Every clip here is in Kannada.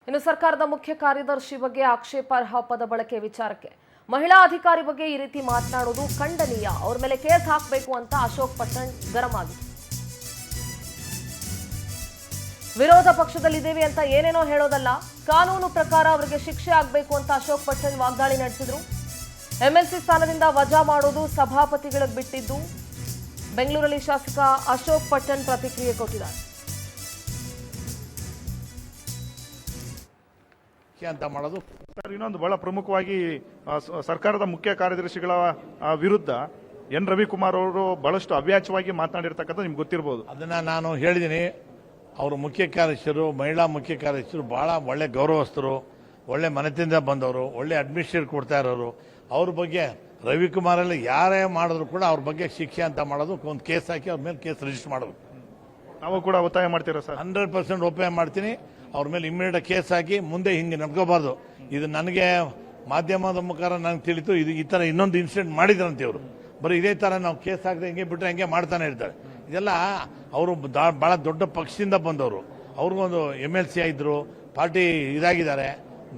ಇನ್ನು ಸರ್ಕಾರದ ಮುಖ್ಯ ಕಾರ್ಯದರ್ಶಿ ಬಗ್ಗೆ ಆಕ್ಷೇಪಾರ್ಹ ಪದ ಬಳಕೆ ವಿಚಾರಕ್ಕೆ ಮಹಿಳಾ ಅಧಿಕಾರಿ ಬಗ್ಗೆ ಈ ರೀತಿ ಮಾತನಾಡುವುದು ಖಂಡನೀಯ. ಅವರ ಮೇಲೆ ಕೇಸ್ ಹಾಕಬೇಕು ಅಂತ ಅಶೋಕ್ ಪಟ್ಟಣ್ ಗರಂ ಆಗಿದ್ರು. ವಿರೋಧ ಪಕ್ಷದಲ್ಲಿದ್ದೇವೆ ಅಂತ ಏನೇನೋ ಹೇಳೋದಲ್ಲ, ಕಾನೂನು ಪ್ರಕಾರ ಅವರಿಗೆ ಶಿಕ್ಷೆ ಆಗಬೇಕು ಅಂತ ಅಶೋಕ್ ಪಟ್ಟಣ್ ವಾಗ್ದಾಳಿ ನಡೆಸಿದ್ರು. ಎಂಎಲ್ಸಿ ಸ್ಥಾನದಿಂದ ವಜಾ ಮಾಡೋದು ಸಭಾಪತಿಗಳಿಗೆ ಬಿಟ್ಟಿದ್ದು. ಬೆಂಗಳೂರಲ್ಲಿ ಶಾಸಕ ಅಶೋಕ್ ಪಟ್ಟಣ್ ಪ್ರತಿಕ್ರಿಯೆ ಕೊಟ್ಟಿದ್ದಾರೆ. ಅಂತ ಮಾಡೋದು ಸರ್, ಇನ್ನೊಂದು ಬಹಳ ಪ್ರಮುಖವಾಗಿ ಸರ್ಕಾರದ ಮುಖ್ಯ ಕಾರ್ಯದರ್ಶಿಗಳ ವಿರುದ್ಧ ಎನ್ ರವಿಕುಮಾರ್ ಅವರು ಬಹಳಷ್ಟು ಅವ್ಯಾಚವಾಗಿ ಮಾತನಾಡಿರ್ತಕ್ಕಂಥ ನಿಮ್ಗೆ ಗೊತ್ತಿರಬಹುದು. ಅದನ್ನ ನಾನು ಹೇಳಿದ್ದೀನಿ. ಅವರು ಮುಖ್ಯ ಕಾರ್ಯದರ್ಶಿರು, ಮಹಿಳಾ ಮುಖ್ಯ ಕಾರ್ಯದರ್ಶಿರು ಬಹಳ ಒಳ್ಳೆ ಗೌರವಸ್ಥರು, ಒಳ್ಳೆ ಮನೆತನದಿಂದ ಬಂದವರು, ಒಳ್ಳೆ ಅಡ್ಮಿನಿಸ್ಟ್ರೇಟ್ ಕೊಡ್ತಾ ಇರೋರು. ಅವ್ರ ಬಗ್ಗೆ ರವಿಕುಮಾರ್ ಎಲ್ಲ ಯಾರೇ ಮಾಡಿದ್ರು ಕೂಡ ಅವ್ರ ಬಗ್ಗೆ ಶಿಕ್ಷೆ ಅಂತ ಮಾಡೋದು, ಒಂದು ಕೇಸ್ ಹಾಕಿ ಅವ್ರ ಮೇಲೆ ಕೇಸ್ ರಿಜಿಸ್ಟರ್ ಮಾಡೋದು. ನಾವು ಕೂಡ ಒತ್ತಾಯ ಮಾಡ್ತೀರಾ ಸರ್? 100% ಒತ್ತಾಯ ಮಾಡ್ತೀನಿ. ಅವ್ರ ಮೇಲೆ ಇಮಿಡಿಯೇಟ್ ಕೇಸ್ ಹಾಕಿ ಮುಂದೆ ಹಿಂಗೆ ನಡ್ಕೋಬಾರ್ದು. ಇದು ನನಗೆ ಮಾಧ್ಯಮದ ಮುಖಾಂತರ ನನಗೆ ತಿಳಿತು, ಇದು ಈ ತರ ಇನ್ನೊಂದು ಇನ್ಸಿಡೆಂಟ್ ಮಾಡಿದ್ರಂತೆ ಇವರು. ಬರೀ ಇದೇ ತರ ನಾವು ಕೇಸ್ ಹಾಕದೆ ಹಿಂಗೆ ಬಿಟ್ಟರೆ ಹಂಗೆ ಮಾಡ್ತಾನೆ ಇರ್ತಾರೆ. ಇದೆಲ್ಲ ಅವರು ಬಹಳ ದೊಡ್ಡ ಪಕ್ಷದಿಂದ ಬಂದವರು. ಅವ್ರಿಗೊಂದು MLC ಇದ್ರು, ಪಾರ್ಟಿ ಇದಾಗಿದ್ದಾರೆ.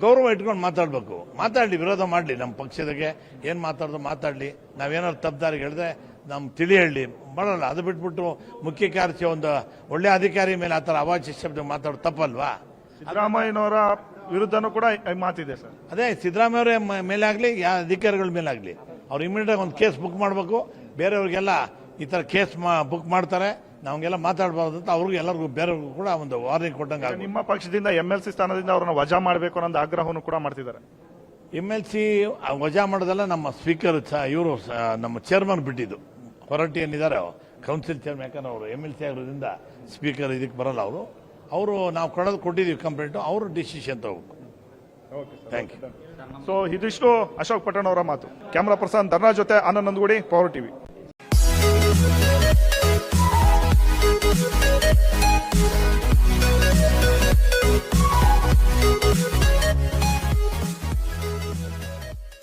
ಗೌರವ ಇಟ್ಕೊಂಡು ಮಾತಾಡಬೇಕು. ಮಾತಾಡಲಿ, ವಿರೋಧ ಮಾಡಲಿ, ನಮ್ಮ ಪಕ್ಷದಾಗೆ ಏನು ಮಾತಾಡೋದು ಮಾತಾಡಲಿ. ನಾವೇನಾದ್ರು ತಪ್ಪದಾರಿಗೆ ಹೇಳಿದ್ರೆ ನಮ್ಗೆ ತಿಳಿ ಹೇಳಲಿ, ಮಾಡಲ್ಲ. ಅದು ಬಿಟ್ಬಿಟ್ಟು ಮುಖ್ಯ ಕಾರ್ಯದರ್ಶಿ ಒಂದು ಒಳ್ಳೆ ಅಧಿಕಾರಿ ಮೇಲೆ ಆ ಥರ ಅವಾಚ್ಯ ಶಬ್ದ ಮಾತಾಡೋದು ತಪ್ಪಲ್ವಾ? ಸಿದ್ದರಾಮಯ್ಯನವರ ವಿರುದ್ಧನೂ ಕೂಡ ಮಾತಿದೆ ಸರ್. ಅದೇ ಸಿದ್ದರಾಮಯ್ಯವರ ಮೇಲೆ ಆಗಲಿ, ಯಾವ ಅಧಿಕಾರಿಗಳ ಮೇಲೆ ಆಗಲಿ, ಅವ್ರು ಇಮಿಡಿಯೇಟ್ ಒಂದು ಕೇಸ್ ಬುಕ್ ಮಾಡಬೇಕು. ಬೇರೆಯವ್ರಿಗೆಲ್ಲ ಈ ಥರ ಕೇಸ್ ಬುಕ್ ಮಾಡ್ತಾರೆ, ನಮಗೆಲ್ಲ ಮಾತಾಡಬಾರ್ದು ಅಂತ ಅವ್ರಿಗೂ ಎಲ್ಲರಿಗೂ ಬೇರೆಯವ್ರಿಗೂ ಕೂಡ ಒಂದು ವಾರ್ನಿಂಗ್ ಕೊಟ್ಟಂಗೆ. ನಿಮ್ಮ ಪಕ್ಷದಿಂದ MLC ಸ್ಥಾನದಿಂದ ಅವ್ರನ್ನ ವಜಾ ಮಾಡಬೇಕು ಅನ್ನೋ ಆಗ್ರಹವನ್ನು ಕೂಡ ಮಾಡ್ತಿದ್ದಾರೆ. MLC ವಜಾ ಮಾಡೋದೆಲ್ಲ ನಮ್ಮ ಸ್ಪೀಕರ್ ಇವರು ನಮ್ಮ ಚೇರ್ಮನ್ ಬಿಟ್ಟಿದ್ದು. ಹೊರಟ್ಟಿ ಏನಿದ್ದಾರೆ ಕೌನ್ಸಿಲ್ ಚೇರ್ಮನ್, ಯಾಕಂದ್ರೆ ಅವರು MLC ಆಗಿರೋದ್ರಿಂದ ಸ್ಪೀಕರ್ ಇದಕ್ಕೆ ಬರಲ್ಲ. ಅವರು ನಾವು ಕೊಟ್ಟಿದ್ದೀವಿ ಕಂಪ್ಲೇಂಟ್, ಅವರು ಡಿಸಿಷನ್ ತಗೋಬೇಕು. Thank you. ಸೊ ಇದಿಷ್ಟು ಅಶೋಕ್ ಪಟ್ಟಣ್ ಅವರ ಮಾತು. ಕ್ಯಾಮರಾ ಪರ್ಸನ್ ಧರ್ರಾಜ್ ಜೊತೆ ಆನಂದ್ ನಂದಗುಡಿ, ಪವರ್ ಟಿವಿ.